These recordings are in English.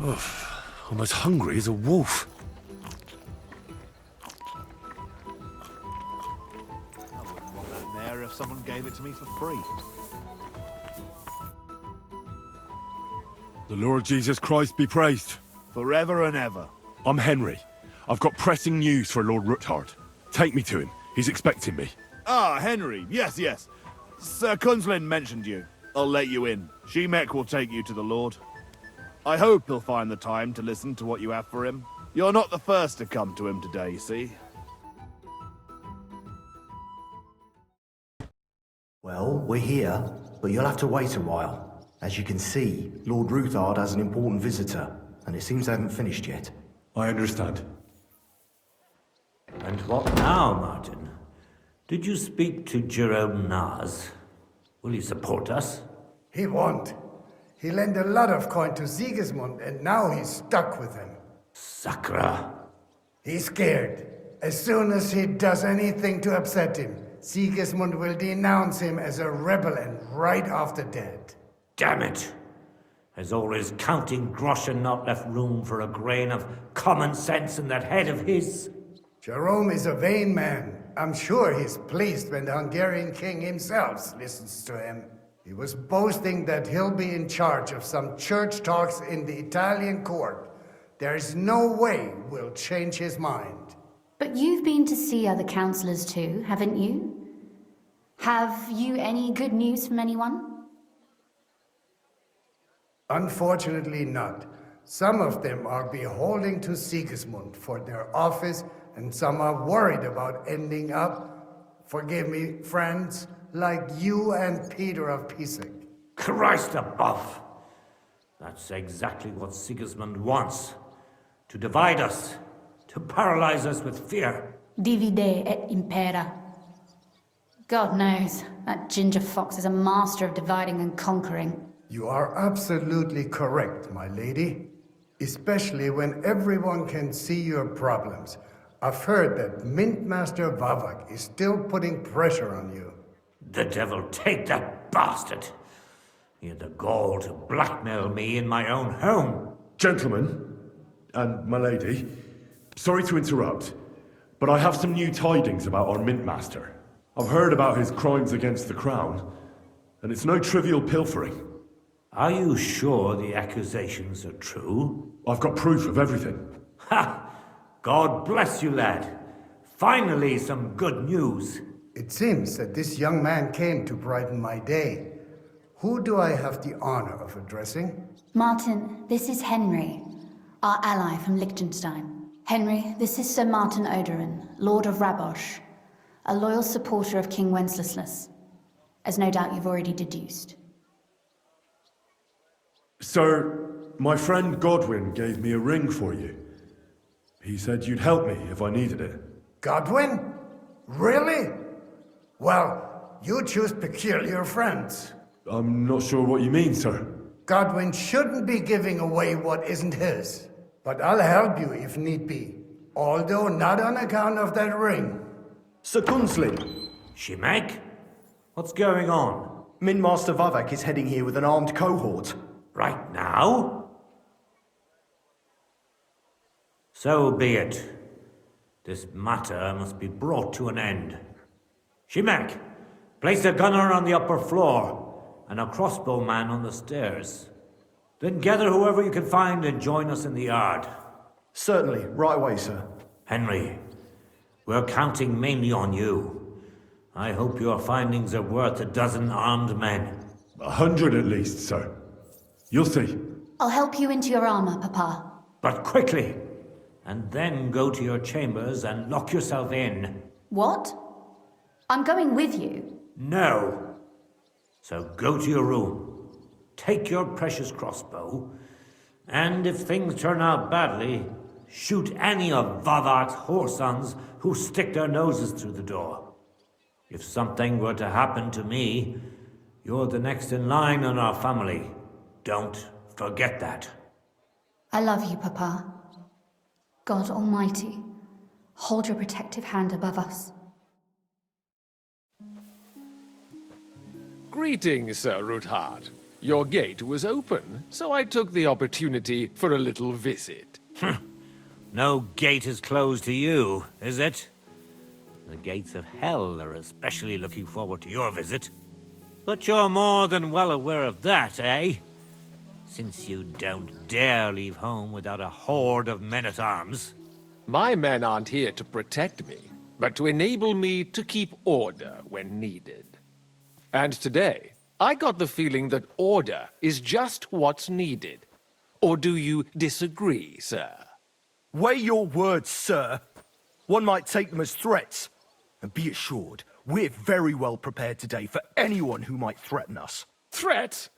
I'm as hungry as a wolf. I wouldn't want that mare if someone gave it to me for free. The Lord Jesus Christ be praised. Forever and ever. I'm Henry. I've got pressing news for Lord Ruthard. Take me to him. He's expecting me. Ah, Henry. Yes, yes. Sir Kunslin mentioned you. I'll let you in. Shemek will take you to the Lord. I hope he'll find the time to listen to what you have for him. You're not the first to come to him today, see? Well, we're here, but you'll have to wait a while. As you can see, Lord Ruthard has an important visitor, and it seems they haven't finished yet. I understand. And what now, Martin? Did you speak to Jerome Naz? Will he support us? He won't. He lent a lot of coin to Sigismund, and now he's stuck with him. Sakra. He's scared. As soon as he does anything to upset him, Sigismund will denounce him as a rebel and right off the dead. Damn it! Has all his counting groschen not left room for a grain of common sense in that head of his? Jerome is a vain man. I'm sure he's pleased when the Hungarian king himself listens to him. He was boasting that he'll be in charge of some church talks in the Italian court. There's no way we'll change his mind. But you've been to see other councillors too, haven't you? Have you any good news from anyone? Unfortunately not. Some of them are beholden to Sigismund for their office, and some are worried about ending up, forgive me, friends, like you and Peter of Pisek. Christ above! That's exactly what Sigismund wants. To divide us. To paralyze us with fear. Divide et impera. God knows, that ginger fox is a master of dividing and conquering. You are absolutely correct, my lady. Especially when everyone can see your problems. I've heard that Mintmaster Vavak is still putting pressure on you. The devil take that bastard! He had the gall to blackmail me in my own home. Gentlemen, and my lady, sorry to interrupt, but I have some new tidings about our Mint Master. I've heard about his crimes against the crown, and it's no trivial pilfering. Are you sure the accusations are true? I've got proof of everything. Ha! God bless you, lad. Finally, some good news. It seems that this young man came to brighten my day. Who do I have the honor of addressing? Martin, this is Henry, our ally from Liechtenstein. Henry, this is Sir Martin Oderin, Lord of Rabosh, a loyal supporter of King Wenceslas, as no doubt you've already deduced. Sir, my friend Godwin gave me a ring for you. He said you'd help me if I needed it. Godwin? Really? Well, you choose peculiar friends. I'm not sure what you mean, sir. Godwin shouldn't be giving away what isn't his. But I'll help you if need be. Although not on account of that ring. Sir Kunslin, Shemek? What's going on? Mintmaster Vavak is heading here with an armed cohort. Right now? So be it. This matter must be brought to an end. Shemek, place a gunner on the upper floor and a crossbowman on the stairs. Then gather whoever you can find and join us in the yard. Certainly, right away, sir. Henry, we're counting mainly on you. I hope your findings are worth a dozen armed men. 100 at least, sir. You'll see. I'll help you into your armor, Papa. But quickly, and then go to your chambers and lock yourself in. What? I'm going with you. No. So go to your room, take your precious crossbow, and if things turn out badly, shoot any of Vavak's whoresons who stick their noses through the door. If something were to happen to me, you're the next in line in our family. Don't forget that. I love you, Papa. God Almighty, hold your protective hand above us. Greetings, Sir Ruthard. Your gate was open, so I took the opportunity for a little visit. No gate is closed to you, is it? The gates of hell are especially looking forward to your visit. But you're more than well aware of that, eh? Since you don't dare leave home without a horde of men-at-arms. My men aren't here to protect me, but to enable me to keep order when needed. And today, I got the feeling that order is just what's needed. Or do you disagree, sir? Weigh your words, sir. One might take them as threats. And be assured, we're very well prepared today for anyone who might threaten us. Threat?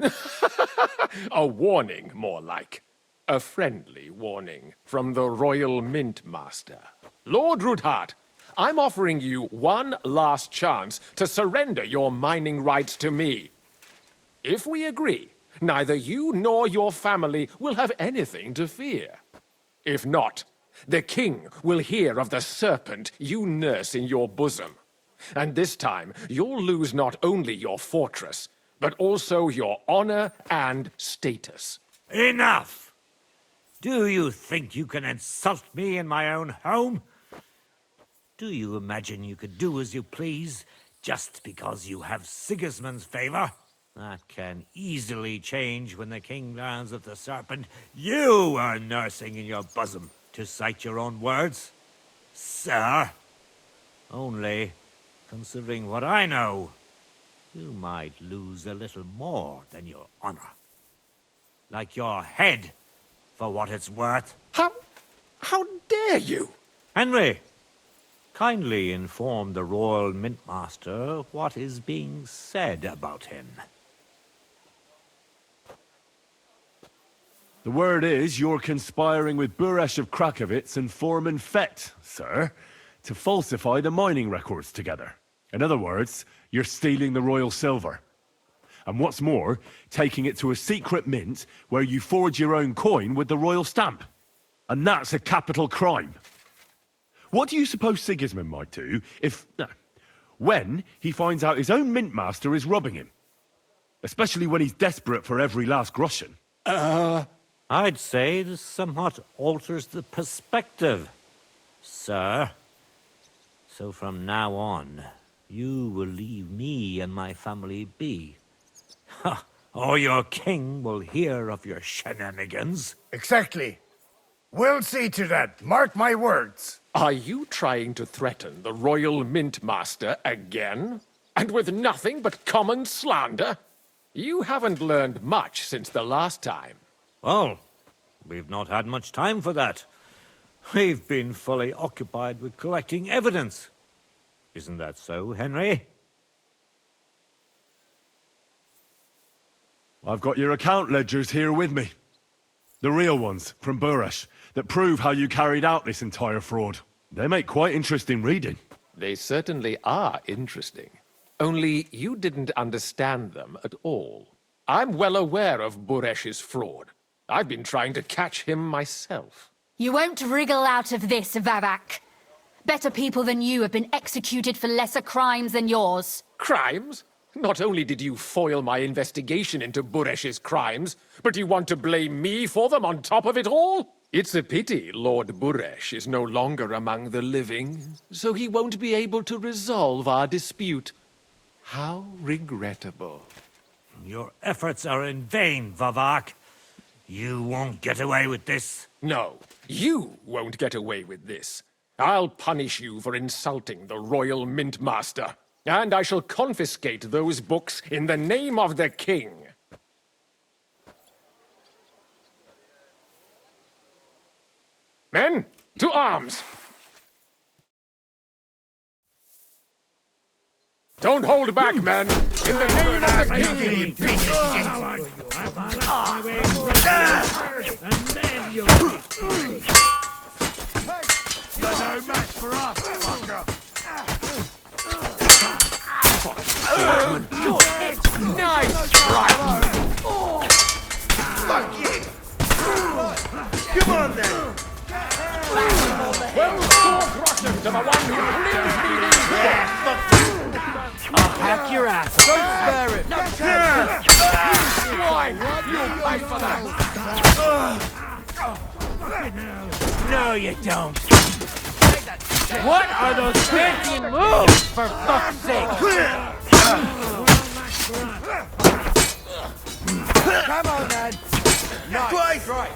A warning, more like. A friendly warning from the Royal Mint Master. Lord Ruthard, I'm offering you one last chance to surrender your mining rights to me. If we agree, neither you nor your family will have anything to fear. If not, the king will hear of the serpent you nurse in your bosom. And this time, you'll lose not only your fortress, but also your honor and status. Enough! Do you think you can insult me in my own home? Do you imagine you could do as you please just because you have Sigismund's favor? That can easily change when the king learns of the serpent you are nursing in your bosom, to cite your own words, sir. Only, considering what I know, you might lose a little more than your honor. Like your head, for what it's worth. How dare you? Henry, kindly inform the Royal Mintmaster what is being said about him. The word is you're conspiring with Buresh of Krakowitz and Foreman Fett, sir, to falsify the mining records together. In other words, you're stealing the royal silver. And what's more, taking it to a secret mint where you forge your own coin with the royal stamp. And that's a capital crime. What do you suppose Sigismund might do when he finds out his own mint master is robbing him? Especially when he's desperate for every last groschen. I'd say this somewhat alters the perspective, sir. So from now on, you will leave me and my family be. Or your king will hear of your shenanigans. Exactly. We'll see to that. Mark my words. Are you trying to threaten the Royal Mint Master again? And with nothing but common slander? You haven't learned much since the last time. Well, we've not had much time for that. We've been fully occupied with collecting evidence. Isn't that so, Henry? I've got your account ledgers here with me. The real ones, from Buresh, that prove how you carried out this entire fraud. They make quite interesting reading. They certainly are interesting. Only you didn't understand them at all. I'm well aware of Buresh's fraud. I've been trying to catch him myself. You won't wriggle out of this, Vavak. Better people than you have been executed for lesser crimes than yours. Crimes? Not only did you foil my investigation into Buresh's crimes, but you want to blame me for them on top of it all? It's a pity Lord Buresh is no longer among the living, so he won't be able to resolve our dispute. How regrettable. Your efforts are in vain, Vavak. You won't get away with this. No, you won't get away with this. I'll punish you for insulting the Royal Mint Master, and I shall confiscate those books in the name of the king. Men, to arms! Don't hold back, men! In the name of the king! You're no match for us, fucker! Nice try! Fuck you! Come on then! Well, 4 groschen to the one who brings me these books! pack your ass. Don't spare it! Why? You'll pay for that! No, you don't. What are those fancy moves, for fuck's sake? Come on, then! Nice! Right!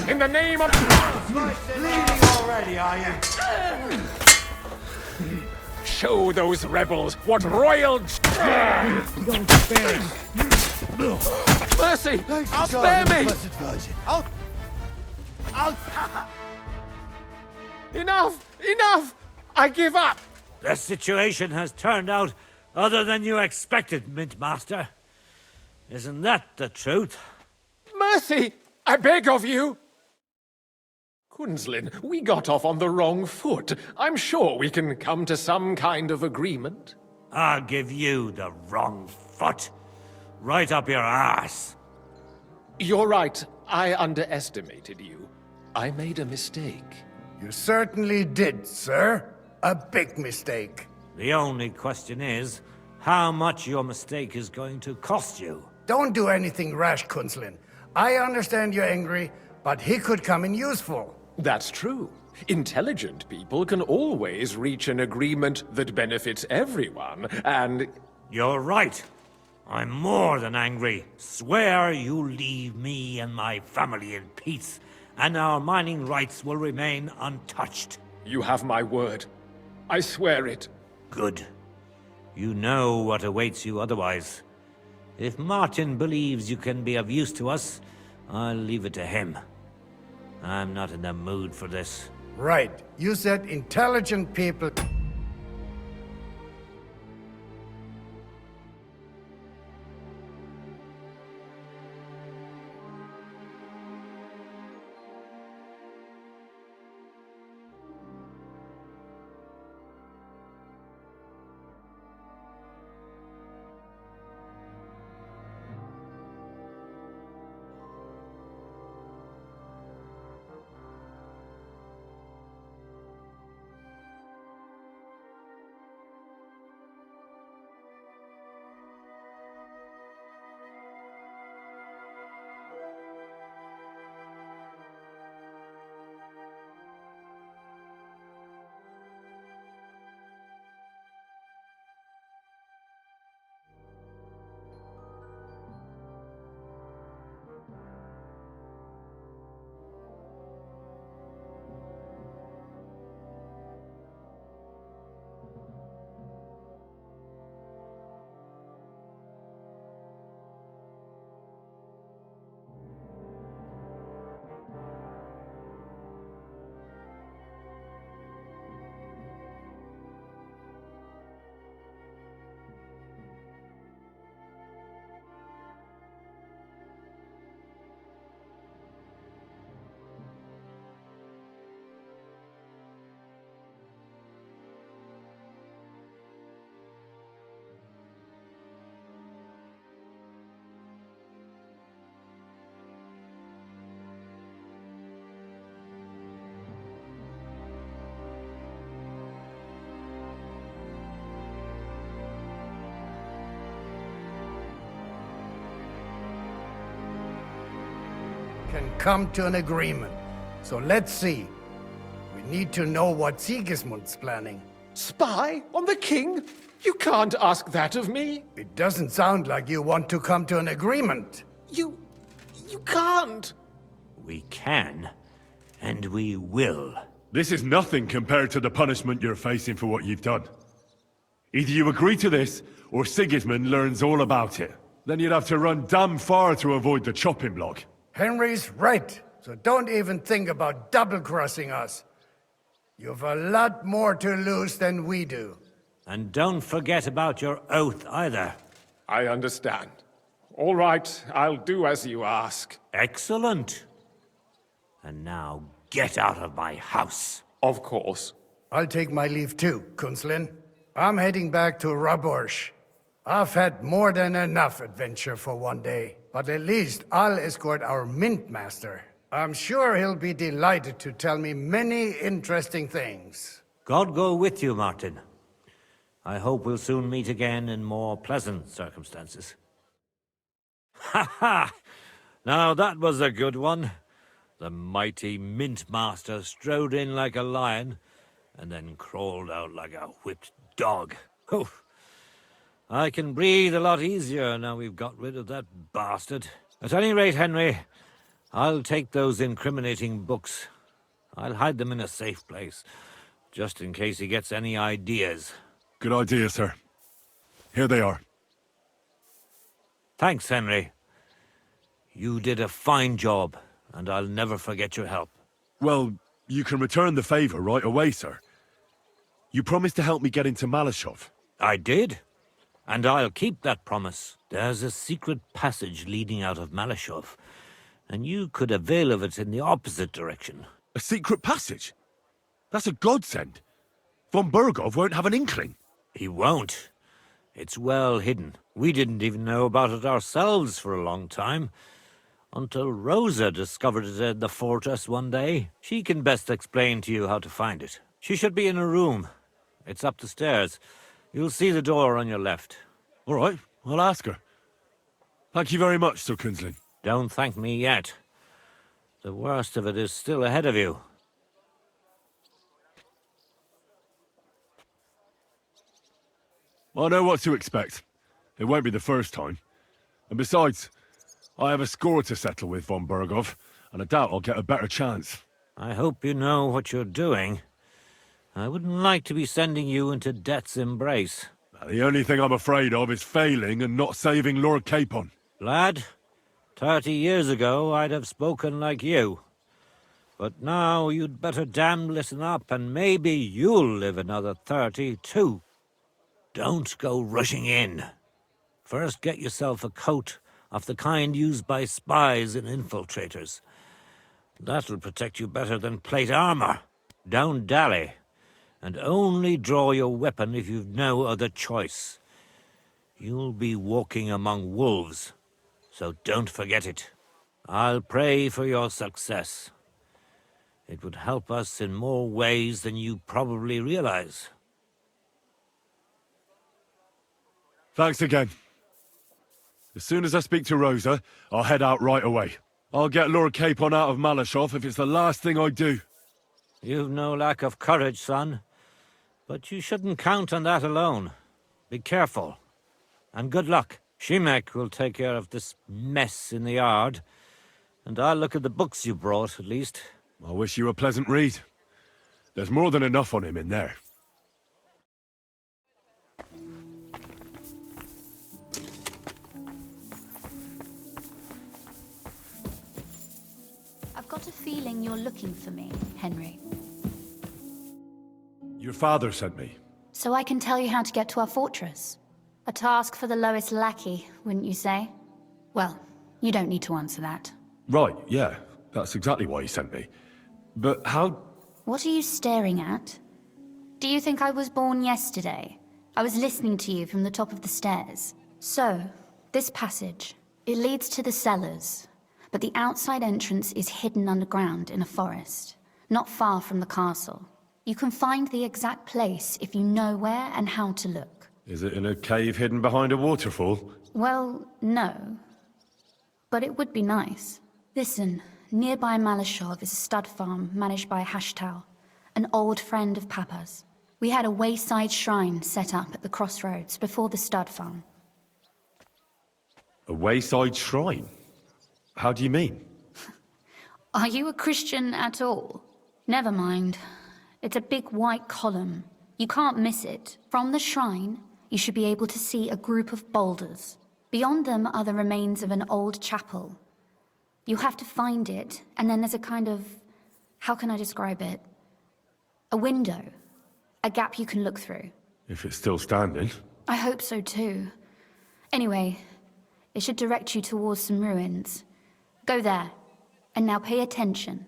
In the name of... Bleeding already, are you? Show those rebels what royal... Mercy! Spare me! Enough! Enough! I give up! The situation has turned out other than you expected, Mint Master. Isn't that the truth? Mercy! I beg of you! Kunzlin, we got off on the wrong foot. I'm sure we can come to some kind of agreement. I'll give you the wrong foot. Right up your ass. You're right. I underestimated you. I made a mistake. You certainly did, sir. A big mistake. The only question is, how much your mistake is going to cost you. Don't do anything rash, Kunzlin. I understand you're angry, but he could come in useful. That's true. Intelligent people can always reach an agreement that benefits everyone, and... You're right. I'm more than angry. Swear you leave me and my family in peace, and our mining rights will remain untouched. You have my word. I swear it. Good. You know what awaits you otherwise. If Martin believes you can be of use to us, I'll leave it to him. I'm not in the mood for this. Right. You said intelligent people... can come to an agreement. So let's see. We need to know what Sigismund's planning. Spy on the king? You can't ask that of me. It doesn't sound like you want to come to an agreement. You can't. We can, and we will. This is nothing compared to the punishment you're facing for what you've done. Either you agree to this, or Sigismund learns all about it. Then you'd have to run damn far to avoid the chopping block. Henry's right, so don't even think about double-crossing us. You've a lot more to lose than we do. And don't forget about your oath either. I understand. All right, I'll do as you ask. Excellent. And now get out of my house. Of course. I'll take my leave too, Kunzlin. I'm heading back to Raborsh. I've had more than enough adventure for one day, but at least I'll escort our Mint Master. I'm sure he'll be delighted to tell me many interesting things. God go with you, Martin. I hope we'll soon meet again in more pleasant circumstances. Ha ha! Now that was a good one. The mighty Mint Master strode in like a lion, and then crawled out like a whipped dog. Oof. I can breathe a lot easier now we've got rid of that bastard. At any rate, Henry, I'll take those incriminating books. I'll hide them in a safe place, just in case he gets any ideas. Good idea, sir. Here they are. Thanks, Henry. You did a fine job, and I'll never forget your help. Well, you can return the favor right away, sir. You promised to help me get into Malashov. I did, and I'll keep that promise. There's a secret passage leading out of Malashov, and you could avail of it in the opposite direction. A secret passage? That's a godsend. Von Burgov won't have an inkling. He won't. It's well hidden. We didn't even know about it ourselves for a long time, until Rosa discovered it in the fortress one day. She can best explain to you how to find it. She should be in a room. It's up the stairs. You'll see the door on your left. All right, I'll ask her. Thank you very much, Sir Kunzlin. Don't thank me yet. The worst of it is still ahead of you. I know what to expect. It won't be the first time. And besides, I have a score to settle with Von Burgov, and I doubt I'll get a better chance. I hope you know what you're doing. I wouldn't like to be sending you into death's embrace. The only thing I'm afraid of is failing and not saving Lord Capon. Lad, 30 years ago I'd have spoken like you. But now you'd better damn listen up, and maybe you'll live another 30 too. Don't go rushing in. First get yourself a coat of the kind used by spies and infiltrators. That'll protect you better than plate armor. Don't dally, and only draw your weapon if you've no other choice. You'll be walking among wolves, so don't forget it. I'll pray for your success. It would help us in more ways than you probably realize. Thanks again. As soon as I speak to Rosa, I'll head out right away. I'll get Lord Capon out of Malashov if it's the last thing I do. You've no lack of courage, son. But you shouldn't count on that alone. Be careful. And good luck. Shimek will take care of this mess in the yard. And I'll look at the books you brought, at least. I wish you a pleasant read. There's more than enough on him in there. I've got a feeling you're looking for me, Henry. Your father sent me. So I can tell you how to get to our fortress. A task for the lowest lackey, wouldn't you say? Well, you don't need to answer that. Right, yeah. That's exactly why he sent me. But how... What are you staring at? Do you think I was born yesterday? I was listening to you from the top of the stairs. So, this passage, it leads to the cellars, but the outside entrance is hidden underground in a forest, not far from the castle. You can find the exact place if you know where and how to look. Is it in a cave hidden behind a waterfall? Well, no. But it would be nice. Listen, nearby Malashov is a stud farm managed by Hashtal, an old friend of Papa's. We had a wayside shrine set up at the crossroads before the stud farm. A wayside shrine? How do you mean? Are you a Christian at all? Never mind. It's a big white column. You can't miss it. From the shrine, you should be able to see a group of boulders. Beyond them are the remains of an old chapel. You have to find it, and then there's a kind of... how can I describe it? A window. A gap you can look through. If it's still standing. I hope so too. Anyway, it should direct you towards some ruins. Go there. And now pay attention.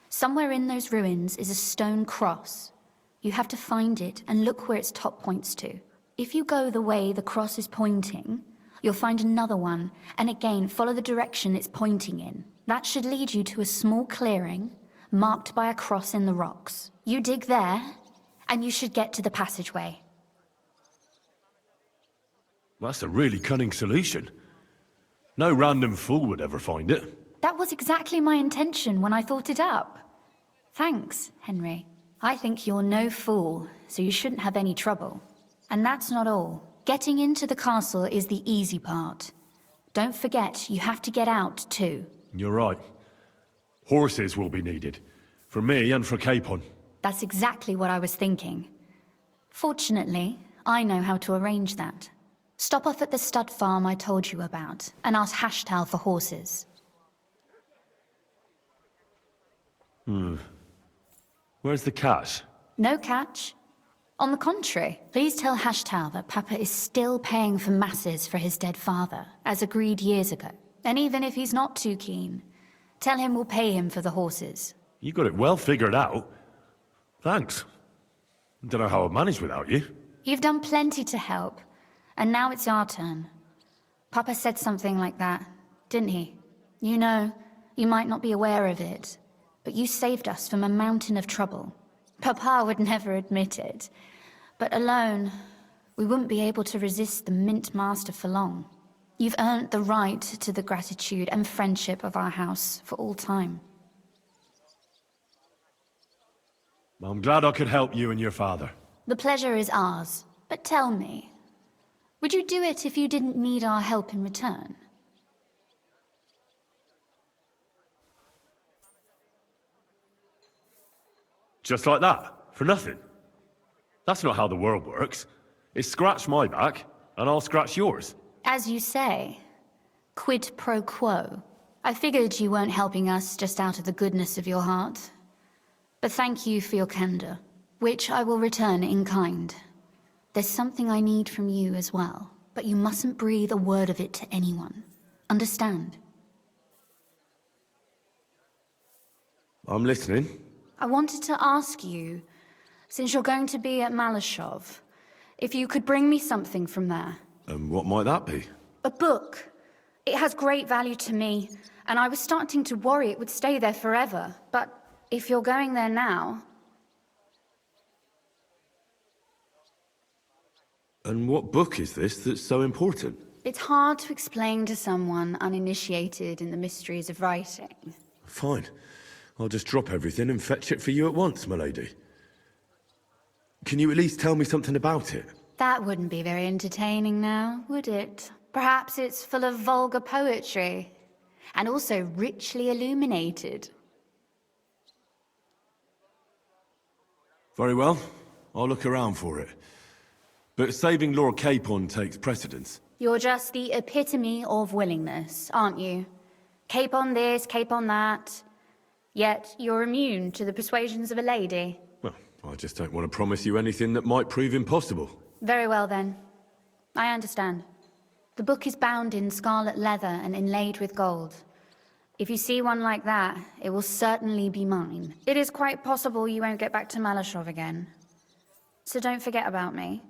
Somewhere in those ruins is a stone cross. You have to find it and look where its top points to. If you go the way the cross is pointing, you'll find another one, and again follow the direction it's pointing in. That should lead you to a small clearing, marked by a cross in the rocks. You dig there, and you should get to the passageway. That's a really cunning solution. No random fool would ever find it. That was exactly my intention when I thought it up. Thanks, Henry. I think you're no fool, so you shouldn't have any trouble. And that's not all. Getting into the castle is the easy part. Don't forget, you have to get out, too. You're right. Horses will be needed. For me and for Capon. That's exactly what I was thinking. Fortunately, I know how to arrange that. Stop off at the stud farm I told you about, and ask Hashtal for horses. Where's the cash? No catch. On the contrary, please tell Hashtal that Papa is still paying for masses for his dead father, as agreed years ago. And even if he's not too keen, tell him we'll pay him for the horses. You got it well figured out. Thanks. Don't know how I'd manage without you. You've done plenty to help, and now it's our turn. Papa said something like that, didn't he? You know, you might not be aware of it, but you saved us from a mountain of trouble. Papa would never admit it, but alone, we wouldn't be able to resist the Mint Master for long. You've earned the right to the gratitude and friendship of our house for all time. I'm glad I could help you and your father. The pleasure is ours, but tell me, would you do it if you didn't need our help in return? Just like that? For nothing? That's not how the world works. It's scratch my back, and I'll scratch yours. As you say, quid pro quo. I figured you weren't helping us just out of the goodness of your heart. But thank you for your candor, which I will return in kind. There's something I need from you as well, but you mustn't breathe a word of it to anyone. Understand? I'm listening. I wanted to ask you, since you're going to be at Malashov, if you could bring me something from there. And what might that be? A book. It has great value to me, and I was starting to worry it would stay there forever. But if you're going there now... And what book is this that's so important? It's hard to explain to someone uninitiated in the mysteries of writing. Fine. I'll just drop everything and fetch it for you at once, my lady. Can you at least tell me something about it? That wouldn't be very entertaining now, would it? Perhaps it's full of vulgar poetry, and also richly illuminated. Very well. I'll look around for it. But saving Lord Capon takes precedence. You're just the epitome of willingness, aren't you? Cape on this, cape on that. Yet you're immune to the persuasions of a lady. Well, I just don't want to promise you anything that might prove impossible. Very well then. I understand. The book is bound in scarlet leather and inlaid with gold. If you see one like that, it will certainly be mine. It is quite possible you won't get back to Malashov again. So don't forget about me.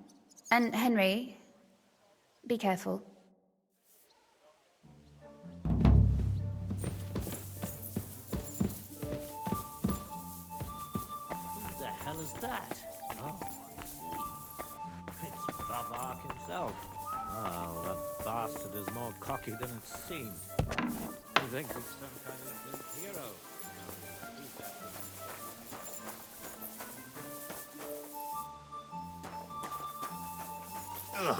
And Henry, be careful. Who the hell is that? Oh, I see. It's Bavark himself. Oh, that bastard is more cocky than it seemed. He thinks he's some kind of hero. Ugh,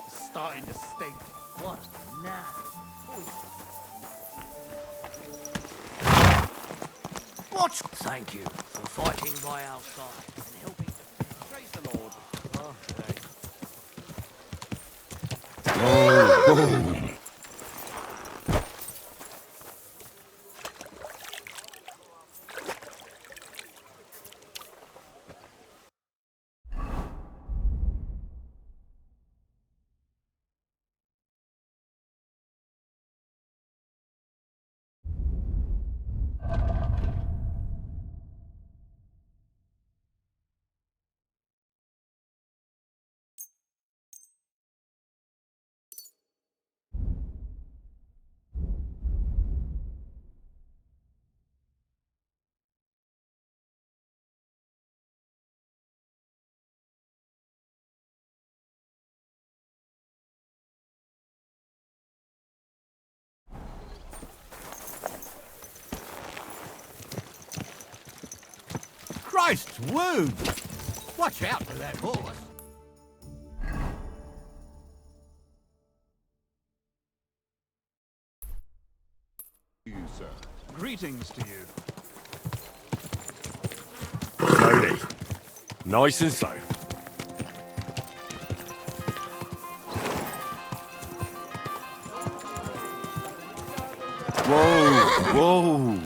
it's starting to stink. What now? What? Thank you for fighting by our side and helping to Praise the Lord. Christ's wound! Watch out for that horse. You, sir. Greetings to you. Slowly. Nice and slow. Whoa, whoa.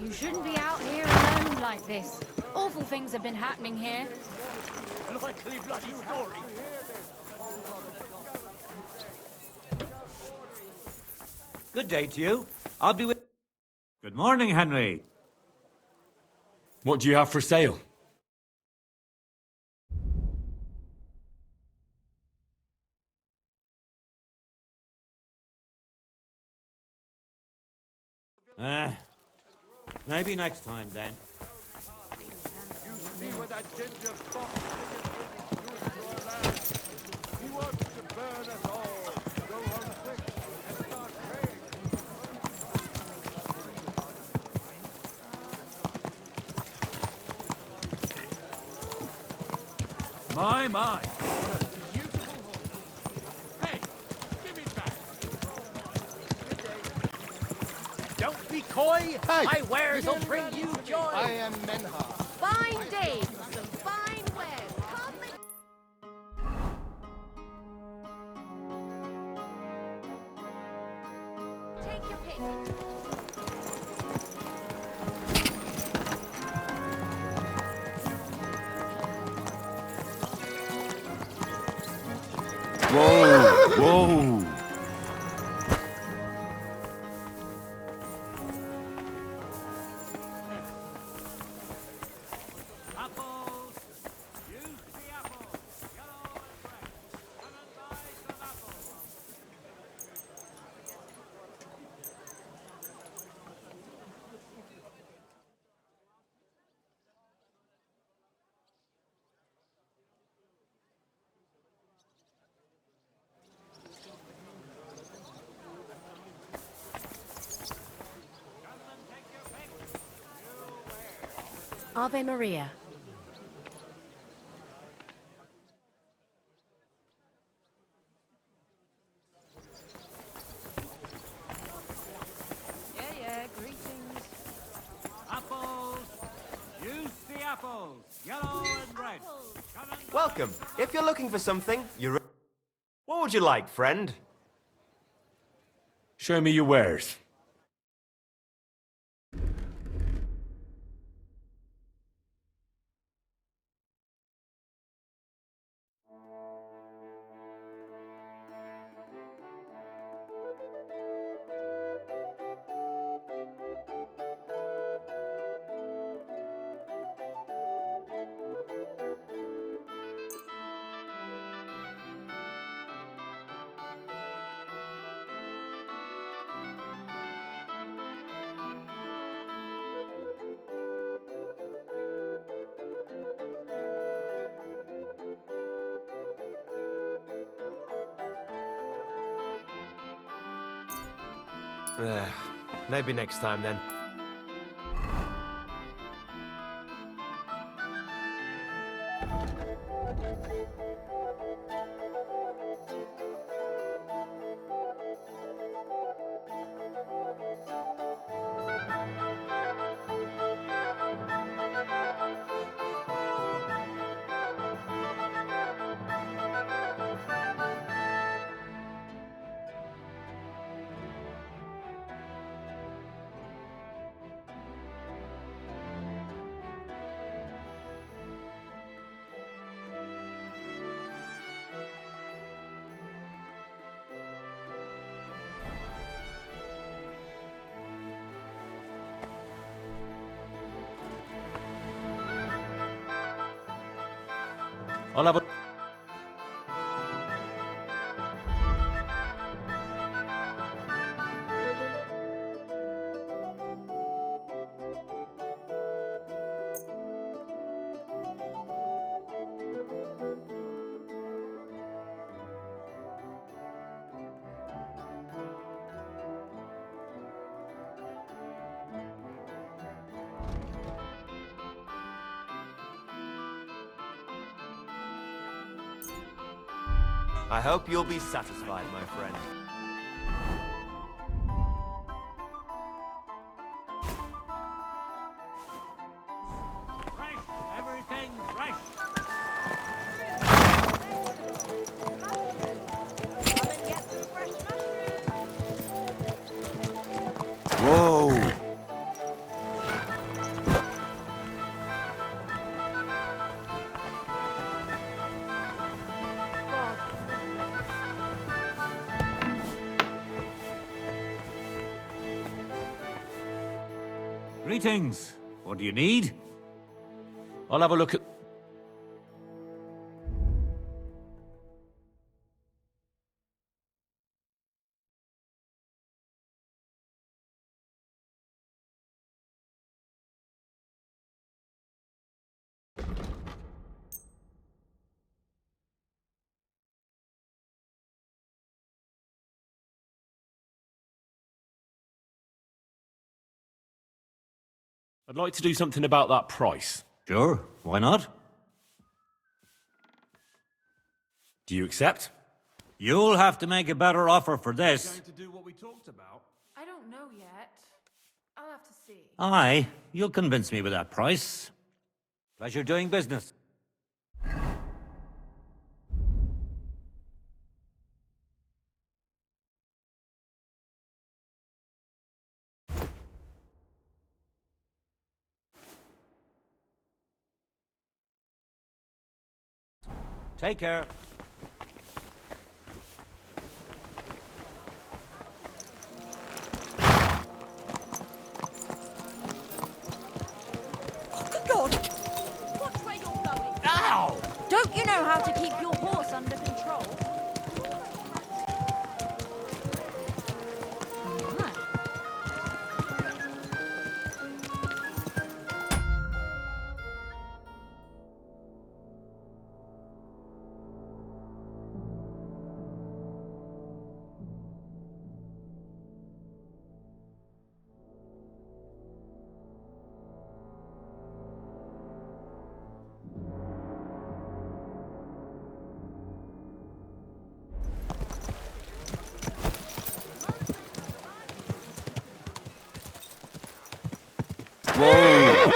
You shouldn't be out here alone like this. Awful things have been happening here. Likely bloody story. Good day to you. I'll be with... Good morning, Henry. What do you have for sale? Maybe next time, then. See where that ginger fox is. He wants to burn us all. Go home quick and start praying. My. Hey, give it back. Don't be coy. Hey. My wares will bring you joy. I am Menha. Fine days, some fine wares. Come and... Take your pick. Whoa, whoa. Apples! Use the apples! Yellow and red. Come and buy some apples. Ave Maria. Yeah, greetings. Apples! Use the apples! Yellow and red. Come and buy Welcome. If you're looking for something, you're... What would you like, friend? Show me your wares. Maybe next time then. I'll have a... I hope you'll be satisfied, my friend. Fresh! Everything fresh! Whoa! Greetings. What do you need? I'll have a look at... I'd like to do something about that price. Sure, why not? Do you accept? You'll have to make a better offer for this. To do what we talked about? I don't know yet. I'll have to see. Aye, you'll convince me with that price. Pleasure doing business. Take care. Good God! Watch where you're going. Ow! Don't you know how to keep your horse under control?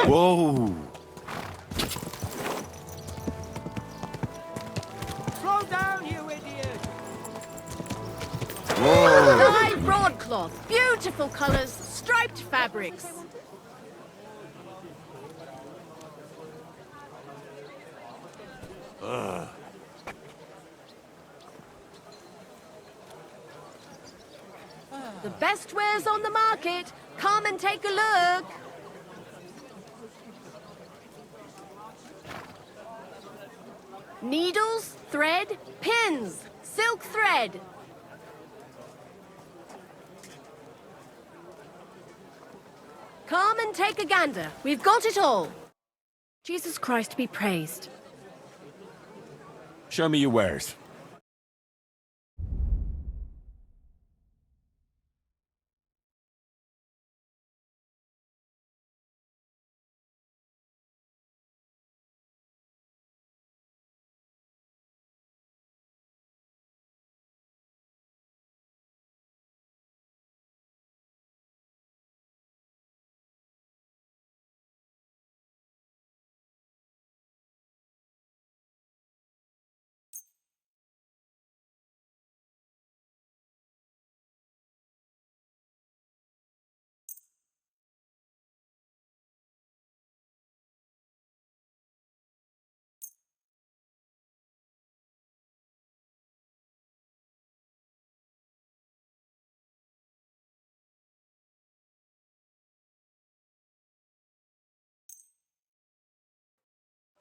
Whoa! Slow down, you idiot! Whoa! High broadcloth, beautiful colours, striped fabrics. The best wares on the market. Come and take a look. Needles, thread, pins, silk thread. Come and take a gander. We've got it all. Jesus Christ be praised. Show me your wares.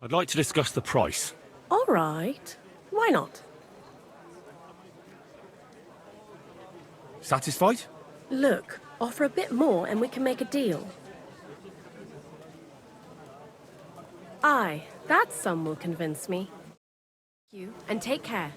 I'd like to discuss the price. All right. Why not? Satisfied? Look, offer a bit more and we can make a deal. Aye, that sum will convince me. You, and take care.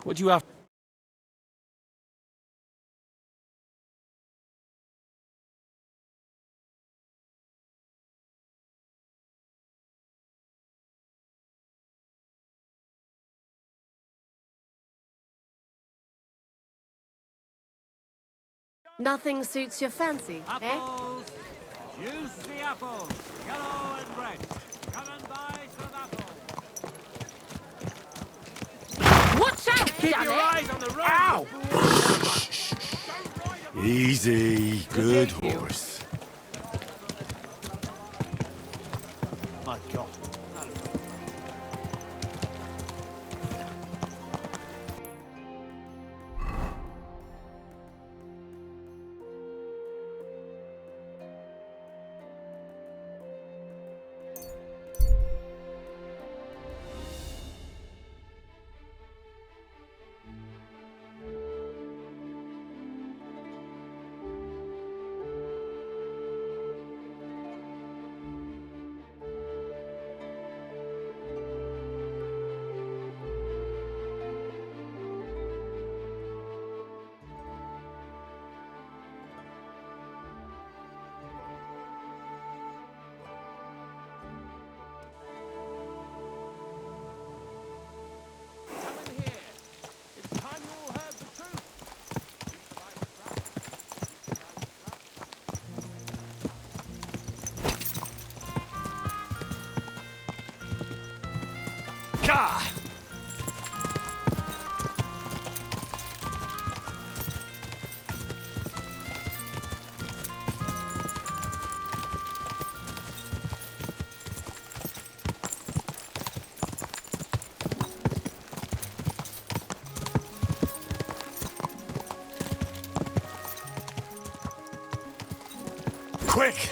What do you have? Nothing suits your fancy, eh? Apples! Juicy apples! Yellow and red! Come and buy some apples! Watch out, Keep damn your it! eyes on the road! Ow! Easy, good horse. My God. Quick!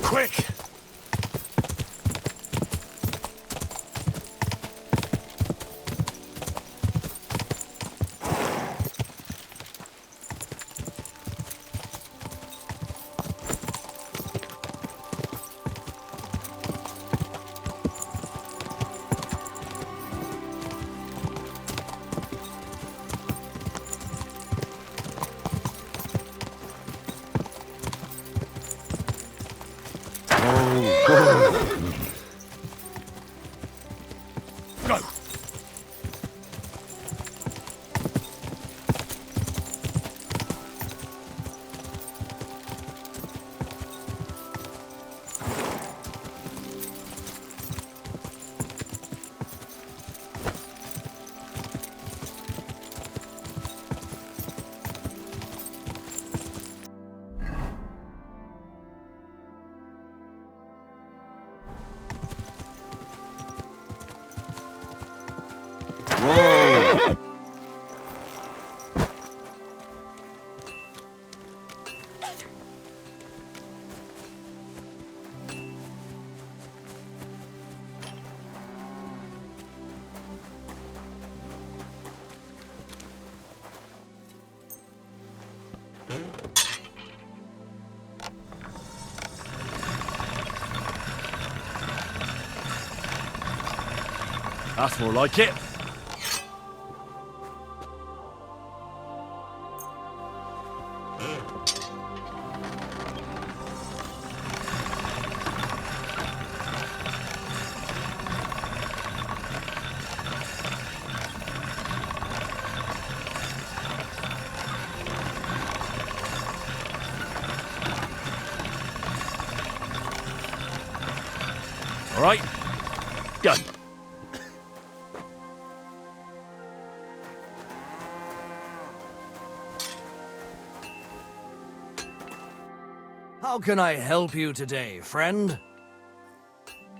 Quick! That's more like it. All right? Done. How can I help you today, friend?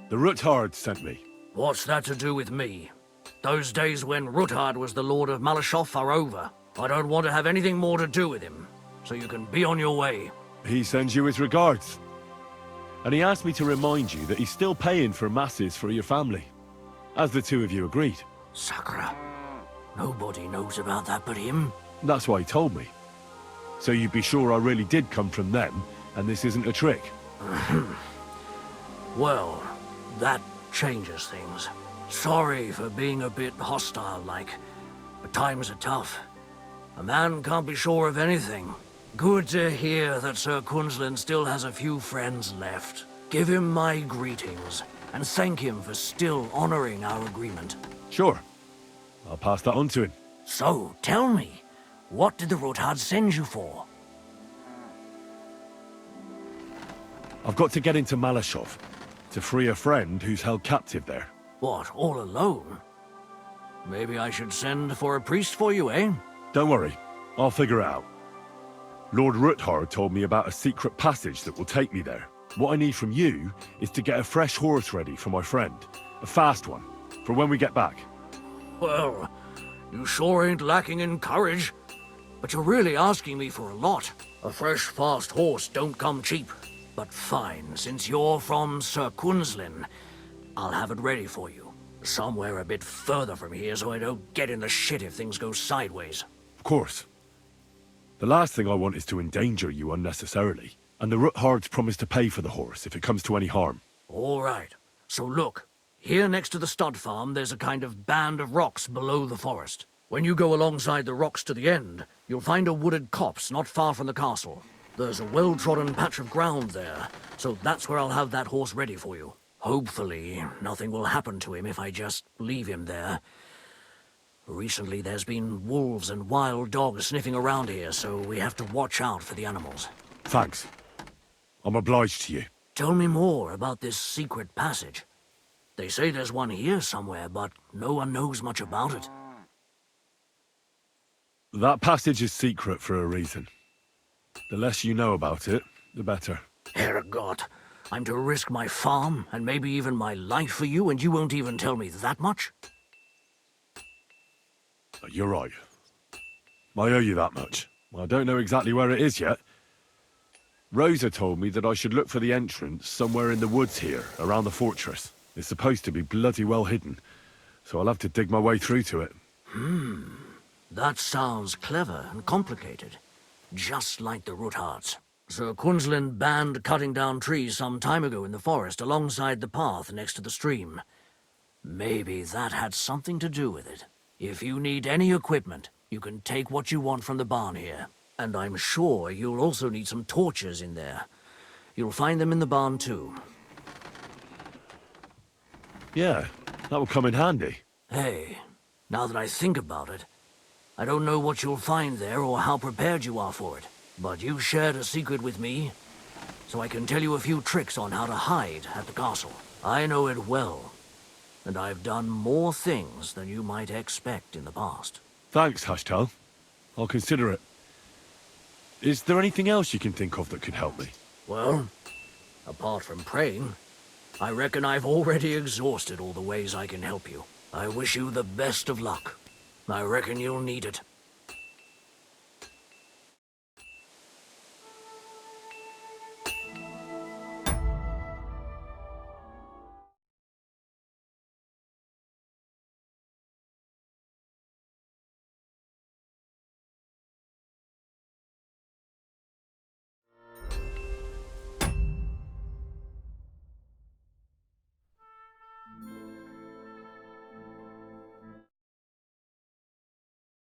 The Ruthard sent me. What's that to do with me? Those days when Ruthard was the Lord of Malashoff are over. I don't want to have anything more to do with him, so you can be on your way. He sends you his regards. And he asked me to remind you that he's still paying for masses for your family, as the two of you agreed. Sakura. Nobody knows about that but him. That's why he told me. So you'd be sure I really did come from them, and this isn't a trick. Well, that changes things. Sorry for being a bit hostile-like, but times are tough. A man can't be sure of anything. Good to hear that Sir Kunzlin still has a few friends left. Give him my greetings, and thank him for still honoring our agreement. Sure. I'll pass that on to him. So, tell me, what did the Ruthard send you for? I've got to get into Malashov, to free a friend who's held captive there. What, all alone? Maybe I should send for a priest for you, eh? Don't worry, I'll figure it out. Lord Ruthard told me about a secret passage that will take me there. What I need from you is to get a fresh horse ready for my friend. A fast one, for when we get back. Well, you sure ain't lacking in courage. But you're really asking me for a lot. A fresh, fast horse don't come cheap. But fine, since you're from Sir Kunzlin, I'll have it ready for you. Somewhere a bit further from here so I don't get in the shit if things go sideways. Of course. The last thing I want is to endanger you unnecessarily. And the Ruthards promised to pay for the horse if it comes to any harm. All right. So look, here next to the stud farm there's a kind of band of rocks below the forest. When you go alongside the rocks to the end, you'll find a wooded copse not far from the castle. There's a well-trodden patch of ground there, so that's where I'll have that horse ready for you. Hopefully, nothing will happen to him if I just leave him there. Recently, there's been wolves and wild dogs sniffing around here, so we have to watch out for the animals. Thanks. I'm obliged to you. Tell me more about this secret passage. They say there's one here somewhere, but no one knows much about it. That passage is secret for a reason. The less you know about it, the better. Herrgott, I'm to risk my farm and maybe even my life for you, and you won't even tell me that much? You're right. I owe you that much. I don't know exactly where it is yet. Rosa told me that I should look for the entrance somewhere in the woods here, around the fortress. It's supposed to be bloody well hidden, so I'll have to dig my way through to it. That sounds clever and complicated. Just like the Ruthards. Sir Kunzlin banned cutting down trees some time ago in the forest alongside the path next to the stream. Maybe that had something to do with it. If you need any equipment, you can take what you want from the barn here. And I'm sure you'll also need some torches in there. You'll find them in the barn too. Yeah, that will come in handy. Hey, now that I think about it, I don't know what you'll find there or how prepared you are for it. But you shared a secret with me, so I can tell you a few tricks on how to hide at the castle. I know it well, and I've done more things than you might expect in the past. Thanks, Hashtal. I'll consider it. Is there anything else you can think of that could help me? Well, apart from praying, I reckon I've already exhausted all the ways I can help you. I wish you the best of luck. I reckon you'll need it.